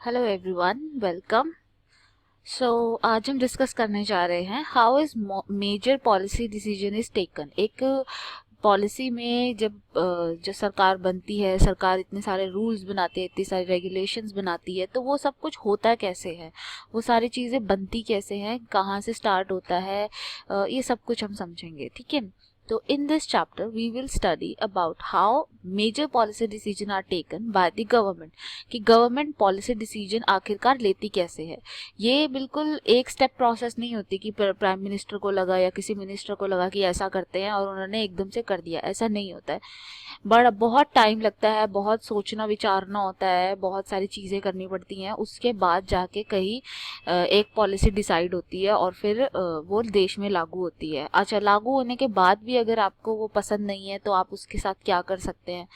Hello everyone, welcome. आज हम discuss करने जा रहे हैं how is major policy decision is taken. एक पॉलिसी में जब जो सरकार बनती है, सरकार इतने सारे रूल्स बनाती है, इतनी सारी रेगुलेशंस बनाती है, तो वो सब कुछ होता कैसे है, वो सारी चीज़ें बनती कैसे हैं, कहाँ से स्टार्ट होता है, ये सब कुछ हम समझेंगे। ठीक है, तो in this chapter we will study about how major policy decision are taken by the government, कि गवर्नमेंट पॉलिसी डिसीजन आखिरकार लेती कैसे है। ये बिल्कुल एक स्टेप प्रोसेस नहीं होती कि प्राइम मिनिस्टर को लगा या किसी मिनिस्टर को लगा कि ऐसा करते हैं और उन्होंने एकदम से कर दिया, ऐसा नहीं होता है। बड़ा बहुत टाइम लगता है, बहुत सोचना विचारना होता है, बहुत सारी चीज़ें करनी पड़ती हैं, उसके बाद जाके कहीं एक पॉलिसी डिसाइड होती है और फिर वो देश में लागू होती है। अच्छा, लागू होने के बाद भी अगर आपको वो पसंद नहीं है तो आप उसके साथ क्या कर सकते हैं,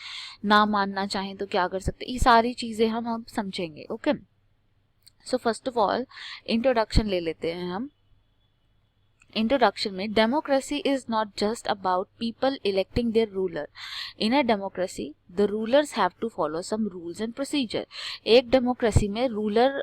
ना मानना चाहें तो क्या कर सकते हैं, ये सारी चीज़ें हम अब समझेंगे। Okay, so first of all introduction ले लेते हैं हम। इंट्रोडक्शन में, democracy is not just about people electing their ruler. In a democracy the rulers have to follow some rules and procedure. एक डेमोक्रेसी में रूलर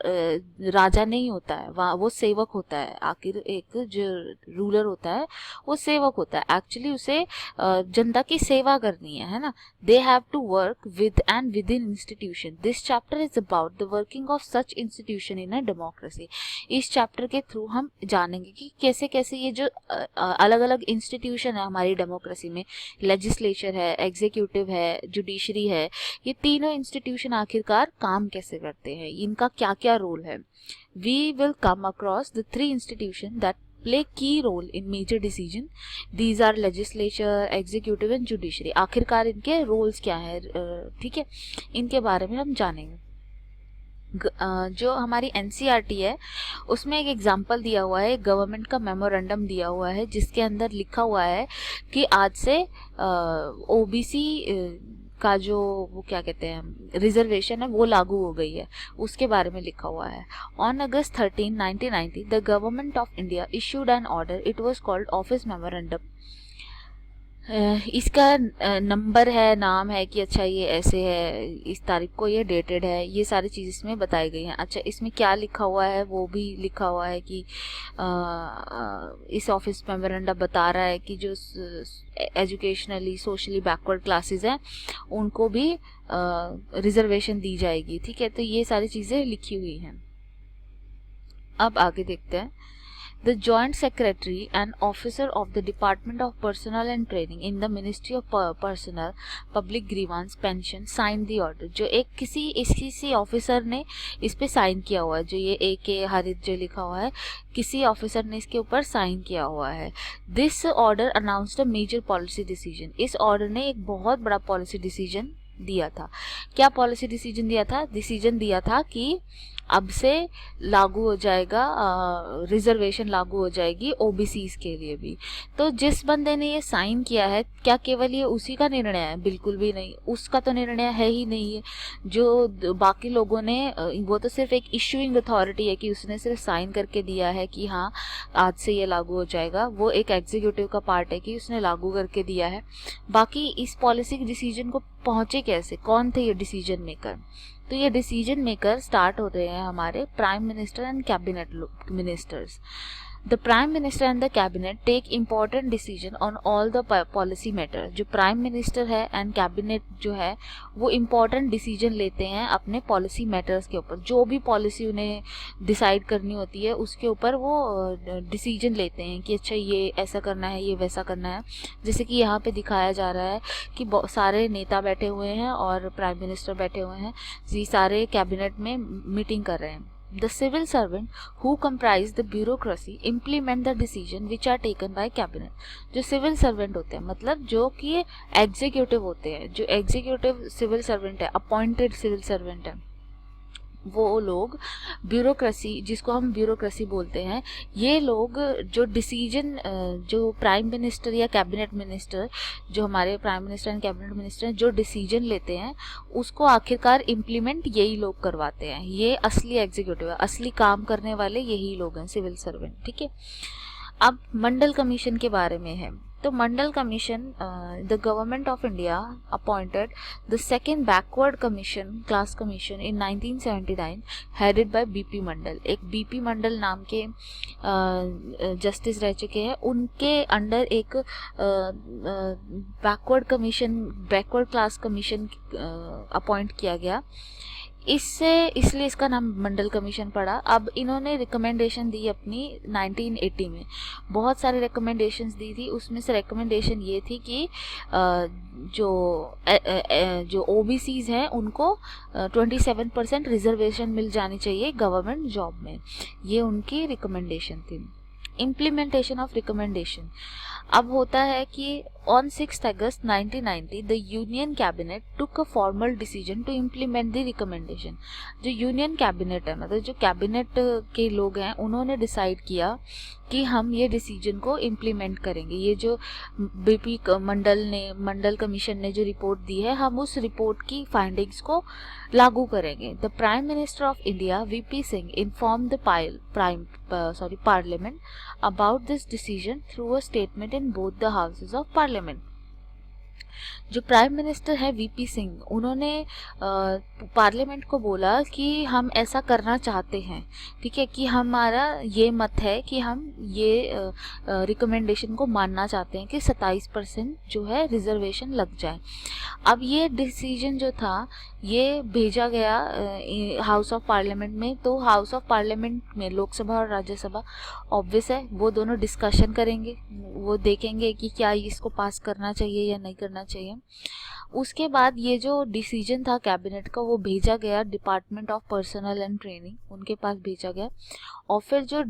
राजा नहीं होता है, वहाँ वो सेवक होता है। आखिर एक जो रूलर होता है वो सेवक होता है, एक्चुअली उसे जनता की सेवा करनी है ना। They have to work with and within institution. This chapter is about the working of such institution in a democracy. इस चैप्टर के थ्रू हम जानेंगे कि कैसे कैसे ये जो अलग अलग इंस्टीट्यूशन है हमारी डेमोक्रेसी में, लेजिस्लेचर है, एग्जीक्यूटिव है, जुडिशरी है, ये तीनों इंस्टीट्यूशन आखिरकार काम कैसे करते हैं, इनका क्या क्या रोल है। We will come across the three institution that play key role in major decision. These are legislature, executive and judiciary. आखिरकार इनके रोल्स क्या है, ठीक है, इनके बारे में हम जानेंगे। जो हमारी एनसीईआरटी है उसमें एक एग्जाम्पल दिया हुआ है, गवर्नमेंट का मेमोरेंडम दिया हुआ है जिसके अंदर लिखा हुआ है कि आज से ओबीसी का जो वो क्या कहते हैं रिजर्वेशन है वो लागू हो गई है, उसके बारे में लिखा हुआ है। On August 13, 1990 the government of India issued N order, it was called office memorandum. इसका नंबर है, नाम है कि अच्छा ये ऐसे है, इस तारीख को ये डेटेड है, ये सारी चीज़ इसमें बताई गई हैं। अच्छा, इसमें क्या लिखा हुआ है वो भी लिखा हुआ है कि इस ऑफिस मेमोरेंडम बता रहा है कि जो एजुकेशनली सोशली बैकवर्ड क्लासेस हैं उनको भी रिजर्वेशन दी जाएगी। ठीक है, तो ये सारी चीज़ें लिखी हुई हैं। अब आगे देखते हैं। The Joint Secretary and Officer of the Department of Personnel and Training in the Ministry of Personnel, Public Grievance, Pension signed the order। जो एक किसी ऑफिसर ने इस पे साइन किया हुआ है, जो ये ए के हरित जो लिखा हुआ है, किसी ऑफिसर ने इसके ऊपर साइन किया हुआ है। This order announced a major policy decision. इस ऑर्डर ने एक बहुत बड़ा पॉलिसी डिसीजन दिया था। क्या पॉलिसी डिसीजन दिया था? डिसीजन दिया था कि अब से लागू हो जाएगा, रिजर्वेशन लागू हो जाएगी ओबीसीज के लिए भी। तो जिस बंदे ने ये साइन किया है, क्या केवल ये उसी का निर्णय है? बिल्कुल भी नहीं, उसका तो निर्णय है ही नहीं है। जो बाकी लोगों ने, वो तो सिर्फ एक इशूइंग अथॉरिटी है कि उसने सिर्फ साइन करके दिया है कि हाँ आज से ये लागू हो जाएगा। वो एक एग्जीक्यूटिव का पार्ट है कि उसने लागू करके दिया है। बाकी इस पॉलिसी के डिसीजन को पहुंचे कैसे, कौन थे ये डिसीजन मेकर? तो ये डिसीजन मेकर स्टार्ट होते हैं हमारे prime minister and cabinet ministers. The prime minister and the cabinet take important decision on all the policy matter. जो प्राइम मिनिस्टर है एंड कैबिनेट जो है वो इम्पॉर्टेंट डिसीजन लेते हैं अपने पॉलिसी मैटर्स के ऊपर। जो भी पॉलिसी उन्हें डिसाइड करनी होती है उसके ऊपर वो डिसीजन लेते हैं कि अच्छा ये ऐसा करना है, ये वैसा करना है। जैसे कि यहाँ पे दिखाया जा रहा है कि सारे नेता बैठे हुए हैं और प्राइम मिनिस्टर बैठे हुए हैं, ये सारे कैबिनेट में मीटिंग कर रहे हैं। The civil servant who comprise the bureaucracy implement the decision which are taken by cabinet। जो सिविल सर्वेंट होते हैं, मतलब जो कि एग्जीक्यूटिव होते हैं, जो एग्जीक्यूटिव सिविल सर्वेंट है, अपॉइंटेड सिविल सर्वेंट है, वो लोग ब्यूरोक्रेसी, जिसको हम ब्यूरोक्रेसी बोलते हैं, ये लोग जो डिसीजन, जो प्राइम मिनिस्टर या कैबिनेट मिनिस्टर, जो हमारे prime minister and cabinet minister हैं, जो डिसीजन लेते हैं उसको आखिरकार इम्प्लीमेंट यही लोग करवाते हैं। ये असली एग्जीक्यूटिव है, असली काम करने वाले यही लोग हैं, सिविल सर्वेंट। ठीक है, अब मंडल कमीशन के बारे में है। तो Mandal commission, the government of India appointed the second backward commission, class commission in 1979 headed by BP Mandal. एक बीपी मंडल नाम के जस्टिस रह चुके हैं, उनके अंडर एक बैकवर्ड क्लास कमीशन अपॉइंट किया गया। इसलिए इसका नाम मंडल कमीशन पड़ा। अब इन्होंने रिकमेंडेशन दी अपनी 1980 में, बहुत सारे रिकमेंडेशंस दी थी। उसमें से रिकमेंडेशन ये थी कि जो ओबीसीज हैं उनको 27% रिजर्वेशन मिल जानी चाहिए गवर्नमेंट जॉब में। ये उनकी रिकमेंडेशन थी। इम्प्लीमेंटेशन ऑफ रिकमेंडेशन अब होता है कि on 6 August 1990 the union cabinet took a formal decision to implement the recommendation. जो यूनियन कैबिनेट है, मतलब जो कैबिनेट के लोग हैं, उन्होंने डिसाइड किया कि हम ये डिसीजन को इम्प्लीमेंट करेंगे। ये जो बीपी मंडल कमीशन ने जो रिपोर्ट दी है, हम उस रिपोर्ट की फाइंडिंग्स को लागू करेंगे। The prime minister of India VP Singh inform the parliament about this decision through a statement in both the houses of parliament. जो प्राइम मिनिस्टर है वीपी सिंह, उन्होंने पार्लियामेंट को बोला कि हम ऐसा करना चाहते हैं, ठीक है, कि हमारा ये मत है कि हम ये रिकमेंडेशन को मानना चाहते हैं कि 27% जो है रिजर्वेशन लग जाए। अब ये डिसीजन जो था ये भेजा गया हाउस ऑफ पार्लियामेंट में। तो हाउस ऑफ पार्लियामेंट में लोकसभा और राज्यसभा ऑब्वियस है, वो दोनों डिस्कशन करेंगे, वो देखेंगे कि क्या इसको पास करना चाहिए या नहीं करना चाहिए। उसके बाद ये जो डिसीजन था कैबिनेट का, वो भेजा गया department of personal and training, उनके पास भेजा गया। और फिर जो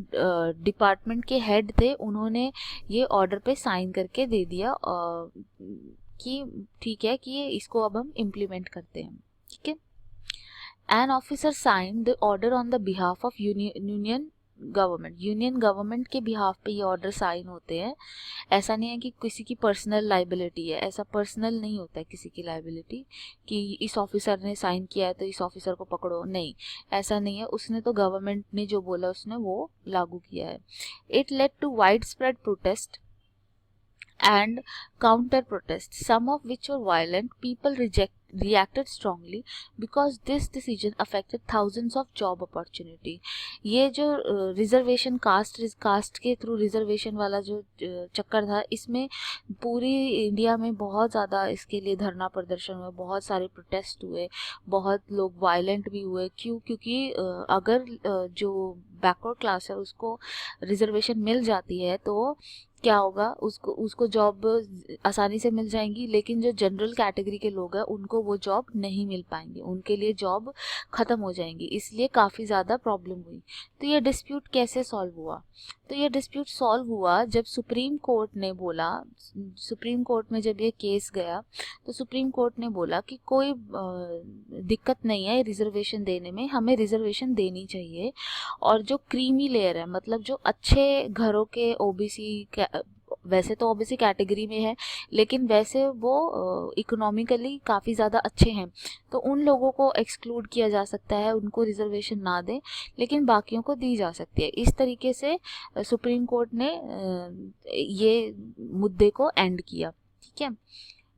डिपार्टमेंट के हेड थे, उन्होंने ये ऑर्डर पे साइन करके दे दिया कि ठीक है कि ये इसको अब हम इम्प्लीमेंट करते हैं, ठीक है। An officer sign the order on the behalf of union government के बिहाफ पे ये ऑर्डर साइन होते हैं। ऐसा नहीं है कि किसी की पर्सनल लाइबिलिटी है, ऐसा पर्सनल नहीं होता है किसी की लाइबिलिटी कि इस ऑफिसर ने साइन किया है तो इस ऑफिसर को पकड़ो, नहीं, ऐसा नहीं है। उसने तो गवर्नमेंट ने जो बोला उसने वो लागू किया है। It led to wide spread protest and counter protests, some of which were violent. People reacted strongly because this decision affected thousands of job opportunity. ये जो रिजर्वेशन कास्ट के थ्रू रिजर्वेशन वाला जो चक्कर था, इसमें पूरी इंडिया में बहुत ज़्यादा इसके लिए धरना प्रदर्शन हुए, बहुत सारे प्रोटेस्ट हुए, बहुत लोग वायलेंट भी हुए। क्योंकि अगर जो बैकवर्ड क्लास है उसको रिजर्वेशन मिल जाती है तो क्या होगा, उसको जॉब आसानी से मिल जाएंगी, लेकिन जो जनरल कैटेगरी के लोग हैं उनको वो जॉब नहीं मिल पाएंगे, उनके लिए जॉब ख़त्म हो जाएंगी। इसलिए काफ़ी ज़्यादा प्रॉब्लम हुई। तो ये डिस्प्यूट कैसे सॉल्व हुआ? तो ये डिस्प्यूट सॉल्व हुआ जब सुप्रीम कोर्ट ने बोला, सुप्रीम कोर्ट में जब ये केस गया तो सुप्रीम कोर्ट ने बोला कि कोई दिक्कत नहीं है रिजर्वेशन देने में, हमें रिजर्वेशन देनी चाहिए। और जो क्रीमी लेयर है, मतलब जो अच्छे घरों के ओबीसी, वैसे तो ओबीसी कैटेगरी में है लेकिन वैसे वो इकोनॉमिकली काफ़ी ज़्यादा अच्छे हैं, तो उन लोगों को एक्सक्लूड किया जा सकता है, उनको रिजर्वेशन ना दें, लेकिन बाकियों को दी जा सकती है। इस तरीके से सुप्रीम कोर्ट ने ये मुद्दे को एंड किया, ठीक है।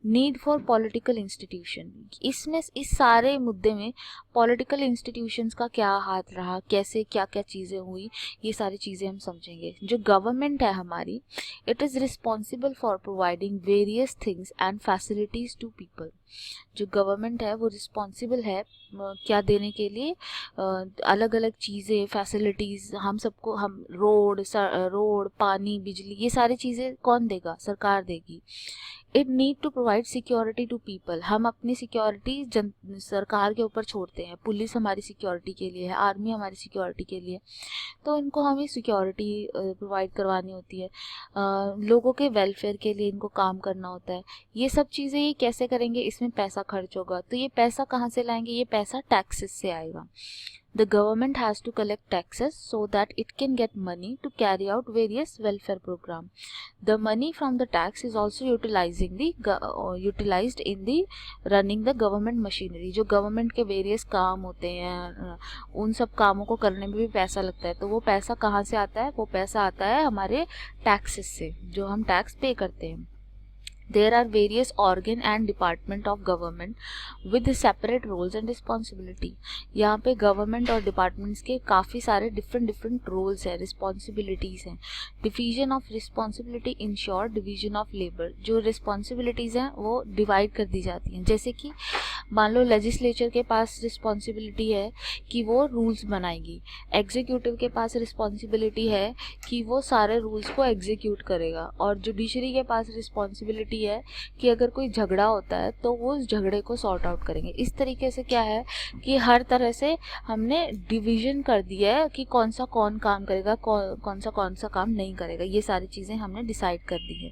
नीड फॉर पॉलिटिकल इंस्टीट्यूशन, इसमें इस सारे मुद्दे में पॉलिटिकल इंस्टीट्यूशंस का क्या हाथ रहा, कैसे क्या क्या चीज़ें हुई, ये सारी चीज़ें हम समझेंगे। जो गवर्नमेंट है हमारी, it is responsible for providing various things and facilities to people. जो गवर्नमेंट है वो रिस्पॉन्सिबल है क्या देने के लिए, अलग अलग चीज़ें, फैसिलिटीज़ हम सबको, हम रोड, पानी, बिजली, ये सारी चीज़ें कौन देगा? सरकार देगी। It need to provide security to people, हम अपनी सिक्योरिटी सरकार के ऊपर छोड़ते हैं। पुलिस हमारी सिक्योरिटी के लिए है, आर्मी हमारी सिक्योरिटी के लिए, तो इनको हमें सिक्योरिटी प्रोवाइड करवानी होती है। लोगों के वेलफेयर के लिए इनको काम करना होता है। ये सब चीज़ें ये कैसे करेंगे? इसमें पैसा खर्च होगा, तो ये पैसा कहाँ से लाएंगे? ये पैसा टैक्सेस से आएगा। The government has to collect taxes so that it can get money to carry out various welfare program. The money from the tax is also utilized in the running the government machinery. जो government के various काम होते हैं, उन सब कामों को करने में भी पैसा लगता है। तो वो पैसा कहाँ से आता है? वो पैसा आता है हमारे टैक्सेस से, जो हम टैक्स पे करते हैं। There are various organ and department of government with separate roles and responsibility. यहाँ पे government और departments के काफ़ी सारे different roles हैं, responsibilities हैं. Division of responsibility ensure division of labor. जो responsibilities हैं वो divide कर दी जाती हैं. जैसे कि मान लो legislature के पास responsibility है कि वो rules बनाएगी, executive के पास responsibility है कि वो सारे rules को execute करेगा, और judiciary के पास responsibility है कि अगर कोई झगड़ा होता है तो वो उस झगड़े को सॉर्ट आउट करेंगे. इस तरीके से क्या है कि हर तरह से हमने डिवीजन कर दिया है कि कौन सा काम करेगा, कौन सा काम नहीं करेगा. ये सारी चीज़ें हमने डिसाइड कर दी है.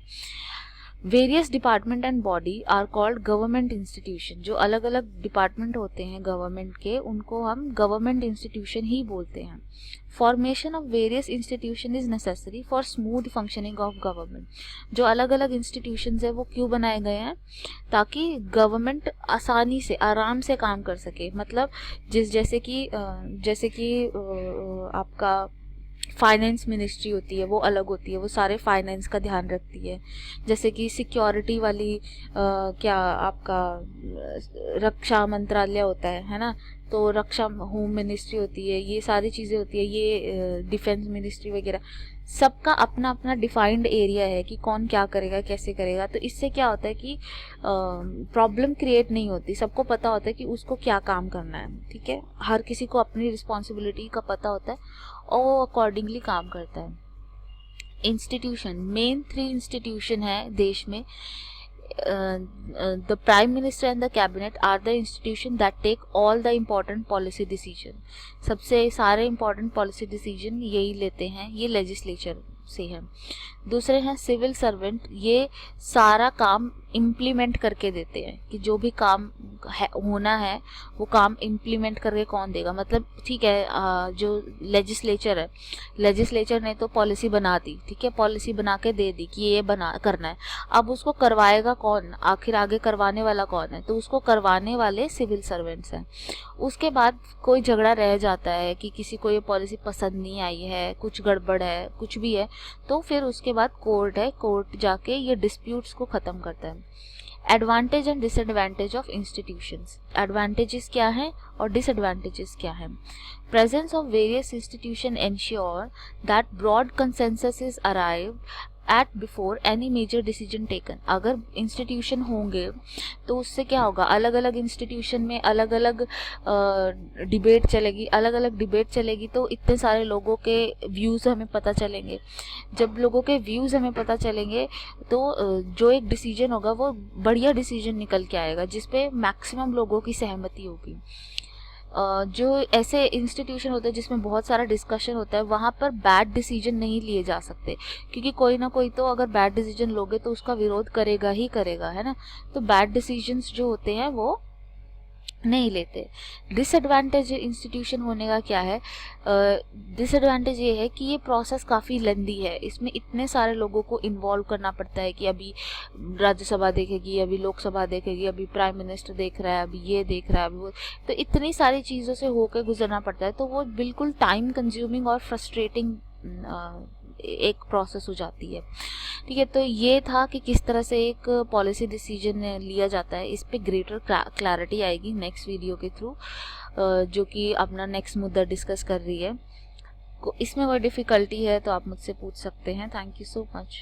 Various department and body are called government institution. जो अलग अलग डिपार्टमेंट होते हैं गवर्नमेंट के, उनको हम गवर्नमेंट इंस्टीट्यूशन ही बोलते हैं. Formation of various institution is necessary for smooth functioning of government. जो अलग अलग इंस्टीट्यूशन है वो क्यों बनाए गए हैं? ताकि गवर्नमेंट आसानी से आराम से काम कर सके. मतलब जैसे कि आपका फाइनेंस मिनिस्ट्री होती है वो अलग होती है, वो सारे फाइनेंस का ध्यान रखती है. जैसे कि सिक्योरिटी वाली क्या आपका रक्षा मंत्रालय होता है ना, तो रक्षा होम मिनिस्ट्री होती है, ये सारी चीज़ें होती है, ये डिफेंस मिनिस्ट्री वगैरह. सबका अपना अपना डिफाइंड एरिया है कि कौन क्या करेगा, कैसे करेगा. तो इससे क्या होता है कि प्रॉब्लम क्रिएट नहीं होती. सबको पता होता है कि उसको क्या काम करना है. ठीक है, हर किसी को अपनी रिस्पॉन्सिबिलिटी का पता होता है और वो अकॉर्डिंगली काम करता है. इंस्टीट्यूशन, मेन 3 इंस्टीट्यूशन है देश में. The Prime Minister and the Cabinet are the institution that take all the important policy decision. सबसे सारे important policy decision यही लेते हैं, ये legislature से है. दूसरे हैं सिविल सर्वेंट, ये सारा काम इम्प्लीमेंट करके देते हैं कि जो भी काम होना है वो काम इम्प्लीमेंट करके कौन देगा. मतलब ठीक है, जो लेजिस्लेचर ने तो पॉलिसी बना दी, ठीक है, पॉलिसी बना के दे दी कि ये करना है. अब उसको करवाएगा कौन, आखिर आगे करवाने वाला कौन है? तो उसको करवाने वाले सिविल सर्वेंट्स हैं. उसके बाद कोई झगड़ा रह जाता है कि किसी को ये पॉलिसी पसंद नहीं आई है, कुछ गड़बड़ है, कुछ भी है, तो फिर उसके बाद कोर्ट है, कोर्ट जाके ये डिस्प्यूट्स को ख़त्म करता है. Advantage and disadvantage of institutions. Advantages क्या हैं और डिसएडवांटेजेस क्या हैं? Presence of various institution ensure that broad consensus is arrived at before any major decision taken. अगर इंस्टीट्यूशन होंगे तो उससे क्या होगा, अलग अलग इंस्टीट्यूशन में अलग अलग डिबेट चलेगी, तो इतने सारे लोगों के व्यूज़ हमें पता चलेंगे. जब लोगों के व्यूज़ हमें पता चलेंगे तो जो एक डिसीजन होगा वो बढ़िया डिसीजन निकल के आएगा जिसपे मैक्सिमम लोगों की सहमति होगी. जो ऐसे इंस्टीट्यूशन होते हैं जिसमें बहुत सारा डिस्कशन होता है, वहाँ पर बैड डिसीजन नहीं लिए जा सकते, क्योंकि कोई ना कोई तो अगर बैड डिसीजन लोगे तो उसका विरोध करेगा ही करेगा, है ना. तो बैड डिसीजंस जो होते हैं वो नहीं लेते. डिसएडवांटेज इंस्टीट्यूशन होने का क्या है? डिसएडवांटेज ये है कि ये प्रोसेस काफ़ी लेंदी है, इसमें इतने सारे लोगों को इन्वॉल्व करना पड़ता है कि अभी राज्यसभा देखेगी, अभी लोकसभा देखेगी, अभी प्राइम मिनिस्टर देख रहा है, अभी ये देख रहा है, अभी वो, तो इतनी सारी चीज़ों से होकर गुजरना पड़ता है. तो वो बिल्कुल टाइम कंज्यूमिंग और फ्रस्ट्रेटिंग एक प्रोसेस हो जाती है. ठीक है, तो ये था कि किस तरह से एक पॉलिसी डिसीजन लिया जाता है. इस पे ग्रेटर क्लैरिटी आएगी नेक्स्ट वीडियो के थ्रू, जो कि अपना नेक्स्ट मुद्दा डिस्कस कर रही है. इसमें कोई डिफ़िकल्टी है तो आप मुझसे पूछ सकते हैं. Thank you so much.